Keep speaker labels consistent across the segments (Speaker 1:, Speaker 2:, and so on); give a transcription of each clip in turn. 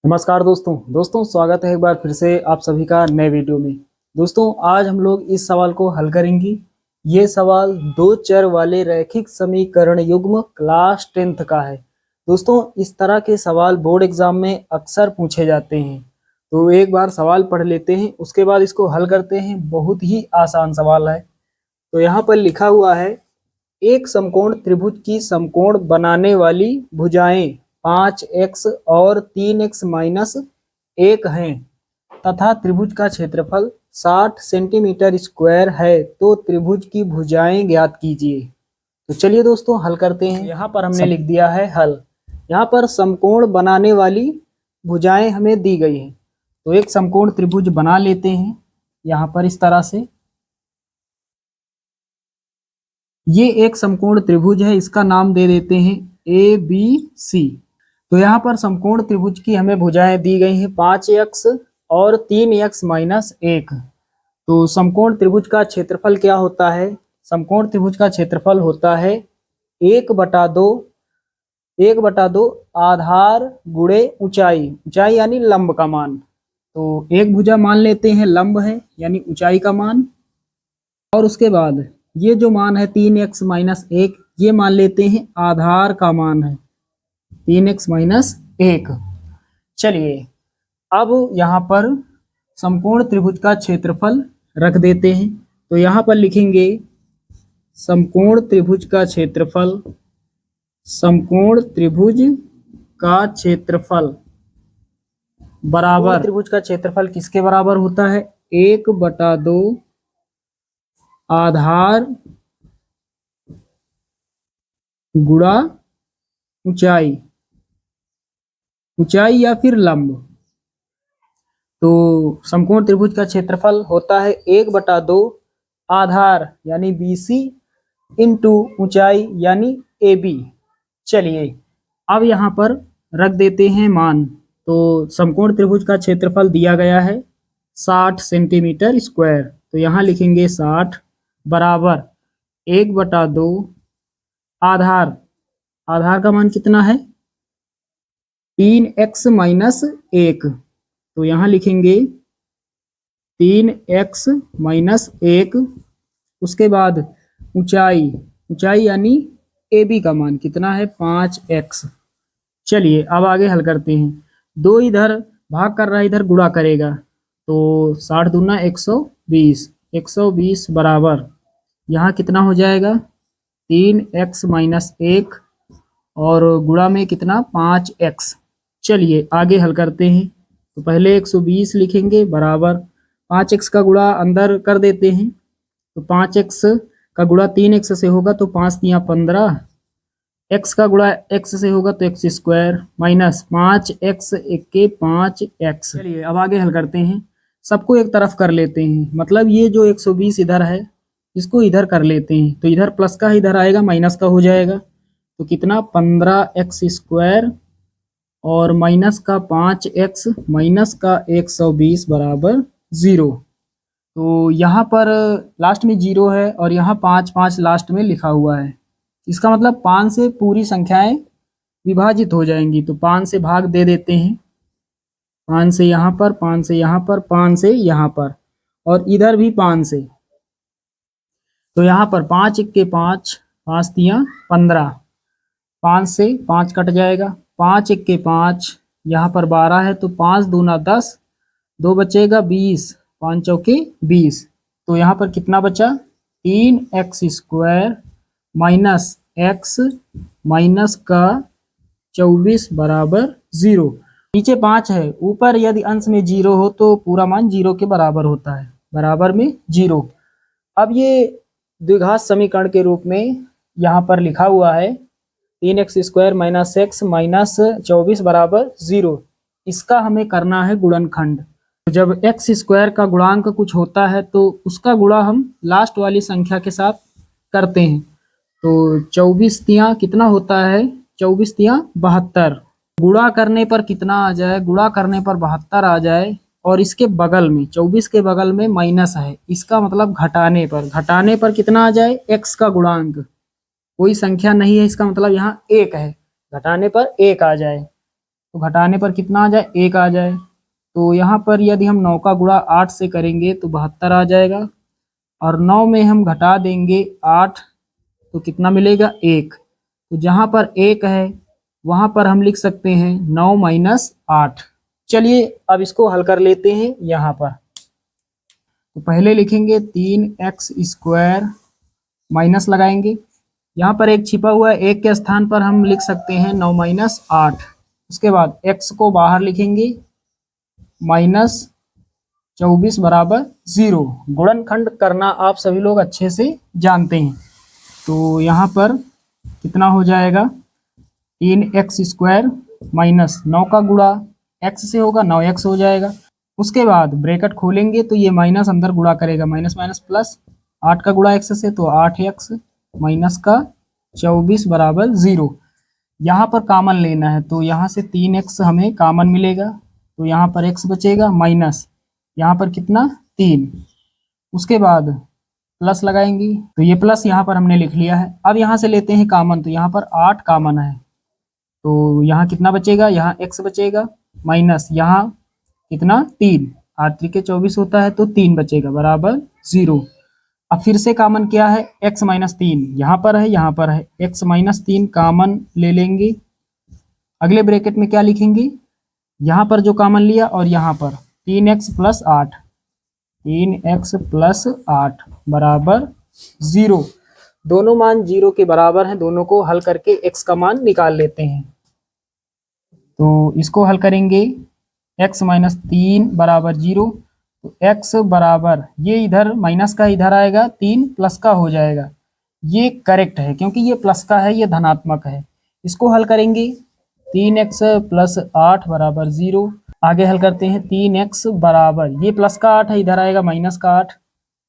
Speaker 1: नमस्कार दोस्तों स्वागत है एक बार फिर से आप सभी का नए वीडियो में। दोस्तों आज हम लोग इस सवाल को हल करेंगे। ये सवाल दो चर वाले रैखिक समीकरण युग्म क्लास 10th का है। दोस्तों इस तरह के सवाल बोर्ड एग्जाम में अक्सर पूछे जाते हैं, तो एक बार सवाल पढ़ लेते हैं, उसके बाद इसको हल करते हैं। बहुत ही आसान सवाल है। तो यहाँ पर लिखा हुआ है, एक समकोण त्रिभुज की समकोण बनाने वाली भुजाएं 5x और 3x माइनस 1 हैं तथा त्रिभुज का क्षेत्रफल 60 सेंटीमीटर स्क्वायर है, तो त्रिभुज की भुजाएं ज्ञात कीजिए। तो चलिए दोस्तों हल करते हैं। यहाँ पर हमने लिख दिया है हल। यहाँ पर समकोण बनाने वाली भुजाएं हमें दी गई हैं, तो एक समकोण त्रिभुज बना लेते हैं। यहाँ पर इस तरह से ये एक समकोण त्रिभुज है, इसका नाम दे देते हैं ABC। तो यहाँ पर समकोण त्रिभुज की हमें भुजाएं दी गई हैं 5x और 3x माइनस 1। तो समकोण त्रिभुज का क्षेत्रफल क्या होता है? समकोण त्रिभुज का क्षेत्रफल होता है 1/2 आधार गुणे ऊंचाई। ऊंचाई यानी लंब का मान। तो एक भुजा मान लेते हैं लंब है यानी ऊंचाई का मान, और उसके बाद ये जो मान है 3x माइनस 1, ये मान लेते हैं आधार का मान है 3x माइनस 1। चलिए अब यहाँ पर समकोण त्रिभुज का क्षेत्रफल रख देते हैं। तो यहाँ पर लिखेंगे समकोण त्रिभुज का क्षेत्रफल, समकोण त्रिभुज का क्षेत्रफल बराबर, त्रिभुज का क्षेत्रफल किसके बराबर होता है? 1/2 आधार गुणा ऊंचाई, ऊंचाई या फिर लंब। तो समकोण त्रिभुज का क्षेत्रफल होता है 1/2 आधार यानी BC इंटू ऊंचाई यानी AB। चलिए अब यहाँ पर रख देते हैं मान। तो समकोण त्रिभुज का क्षेत्रफल दिया गया है 60 सेंटीमीटर स्क्वायर, तो यहाँ लिखेंगे 60 बराबर 1/2 आधार, आधार का मान कितना है? 3x minus 1। तो यहाँ लिखेंगे 3x माइनस 1। उसके बाद ऊंचाई, ऊंचाई यानी AB का मान कितना है? 5x। चलिए अब आगे हल करते हैं। 2 इधर भाग कर रहा है, इधर गुणा करेगा, तो 60 दूना 120, 120 बराबर यहाँ कितना हो जाएगा? 3x माइनस 1 और गुणा में कितना? 5x। चलिए आगे हल करते हैं। तो पहले 120 लिखेंगे बराबर 5x का गुणा अंदर कर देते हैं। तो 5x का गुणा 3x से होगा तो 5 तिया 15, x का गुणा x से होगा तो x स्क्वायर माइनस 5x के 5x। चलिए अब आगे हल करते हैं। सबको एक तरफ कर लेते हैं, मतलब ये जो 120 इधर है इसको इधर कर लेते हैं, तो इधर प्लस का इधर आएगा माइनस का हो जाएगा। तो कितना? 15x स्क्वायर और माइनस का 5x माइनस का 120 बराबर 0। तो यहाँ पर लास्ट में 0 है और यहाँ 5 5 लास्ट में लिखा हुआ है। इसका मतलब 5 से पूरी संख्याएं विभाजित हो जाएंगी, तो 5 से भाग दे देते हैं। 5 से यहाँ पर, 5 से यहाँ पर, 5 से यहाँ पर, और इधर भी 5 से। तो यहाँ पर 5 1 के 5, 5 तिया 15, 5 से 5 कट जाएगा, 5 1 के 5, यहाँ पर 12 है तो 5 दूना 10, 2 बचेगा 20, 5 चौके 20। तो यहाँ पर कितना बचा? 3x square minus x minus का 24 बराबर 0। नीचे 5 है, ऊपर यदि अंश में 0 हो तो पूरा मान 0 के बराबर होता है, बराबर में 0। अब ये द्विघात समीकरण के रूप में यहाँ पर लिखा हुआ है 3x square minus x minus 24 बराबर 0। इसका हमें करना है गुणनखंड। जब x स्क्वायर का गुणांक कुछ होता है तो उसका गुणा हम लास्ट वाली संख्या के साथ करते हैं। तो 24 तिया कितना होता है? 24 तिया 72। गुणा करने पर कितना आ जाए? गुणा करने पर 72 आ जाए, और इसके बगल में 24 के बगल में माइनस है, इसका मतलब घटाने पर, घटाने पर कितना आ जाए? x का गुणांक, कोई संख्या नहीं है, इसका मतलब यहाँ 1 है, घटाने पर 1 आ जाए। तो घटाने पर कितना आ जाए, 1 आ जाए। तो यहाँ पर यदि हम 9 का गुणा 8 से करेंगे तो 72 आ जाएगा, और 9 में हम घटा देंगे 8 तो कितना मिलेगा, 1। तो जहाँ पर 1 है वहाँ पर हम लिख सकते हैं 9 माइनस 8। चलिए अब इसको हल कर लेते हैं। यहाँ पर तो पहले लिखेंगे 3x स्क्वायर, माइनस लगाएंगे, यहाँ पर एक छिपा हुआ है, एक के स्थान पर हम लिख सकते हैं 9 माइनस 8। उसके बाद x को बाहर लिखेंगे, माइनस 24 बराबर 0। गुणनखंड करना आप सभी लोग अच्छे से जानते हैं। तो यहाँ पर कितना हो जाएगा, 3x स्क्वायर माइनस 9 का गुणा x से होगा, 9x हो जाएगा। उसके बाद ब्रैकेट खोलेंगे तो ये माइनस अंदर गुणा करेगा, माइनस माइनस प्लस, 8 का गुणा x से तो 8x माइनस का 24 बराबर 0। यहाँ पर कॉमन लेना है तो यहाँ से 3x हमें कॉमन मिलेगा, तो यहाँ पर x बचेगा, माइनस यहाँ पर कितना 3। उसके बाद प्लस लगाएंगे तो ये प्लस यहाँ पर हमने लिख लिया है। अब यहाँ से लेते हैं कॉमन, तो यहाँ पर 8 कॉमन है, तो यहाँ कितना बचेगा, यहाँ x बचेगा, माइनस यहाँ कितना 3, 8 त्रिके 24 होता है तो 3 बचेगा बराबर 0। अब फिर से कॉमन क्या है, x माइनस 3 यहाँ पर है, यहाँ पर है, x माइनस 3 कॉमन ले लेंगे। अगले ब्रैकेट में क्या लिखेंगे, यहाँ पर जो कॉमन लिया और यहाँ पर 3x प्लस 8, 3x प्लस 8 बराबर 0। दोनों मान 0 के बराबर हैं, दोनों को हल करके x का मान निकाल लेते हैं। तो इसको हल करेंगे, x माइनस 3 बराबर 0, तो x बराबर ये इधर माइनस का इधर आएगा, 3 प्लस का हो जाएगा। ये करेक्ट है क्योंकि ये प्लस का है, ये धनात्मक है। इसको हल करेंगे, 3x प्लस 8 बराबर 0। आगे हल करते हैं, 3x बराबर ये प्लस का 8 है, इधर आएगा माइनस का 8,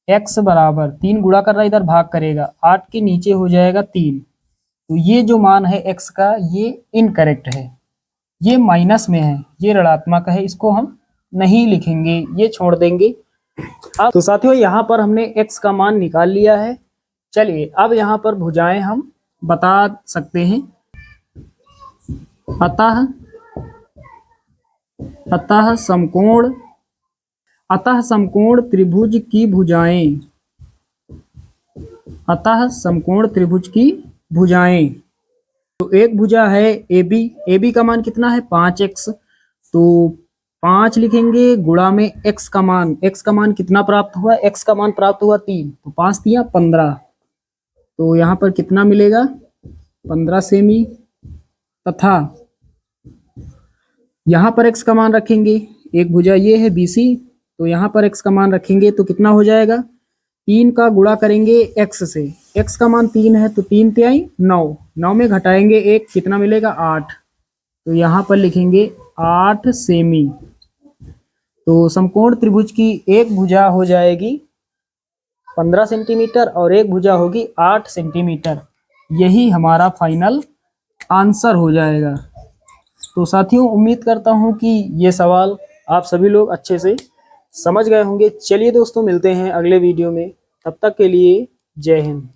Speaker 1: x बराबर 3 गुणा कर रहा है, इधर भाग करेगा, 8 के नीचे हो जाएगा 3। तो ये जो मान है x का ये इनकरेक्ट है, ये माइनस में है, ये ऋणात्मक है, इसको हम नहीं लिखेंगे, ये छोड़ देंगे। अब तो साथियों यहाँ पर हमने x का मान निकाल लिया है। चलिए अब यहाँ पर भुजाएं हम बता सकते हैं। अतः समकोण त्रिभुज की भुजाएं, अतः समकोण त्रिभुज की भुजाएं, तो एक भुजा है AB का मान कितना है 5x, तो 5 लिखेंगे गुणा में x का मान कितना प्राप्त हुआ, x का मान प्राप्त हुआ 3, तो 5 दिया 15, तो यहाँ पर कितना मिलेगा 15 सेमी। तथा यहाँ पर x का मान रखेंगे, एक भुजा ये है BC, तो यहाँ पर x का मान रखेंगे तो कितना हो जाएगा, 3 का गुणा करेंगे x से, x का मान 3 है तो 3 तिहाई 9, 9 में घटाएंगे 1, कितना मिलेगा 8, तो यहाँ पर लिखेंगे 8 सेमी। तो समकोण त्रिभुज की एक भुजा हो जाएगी 15 सेंटीमीटर और एक भुजा होगी 8 सेंटीमीटर। यही हमारा फाइनल आंसर हो जाएगा। तो साथियों उम्मीद करता हूँ कि ये सवाल आप सभी लोग अच्छे से समझ गए होंगे। चलिए दोस्तों मिलते हैं अगले वीडियो में, तब तक के लिए जय हिंद।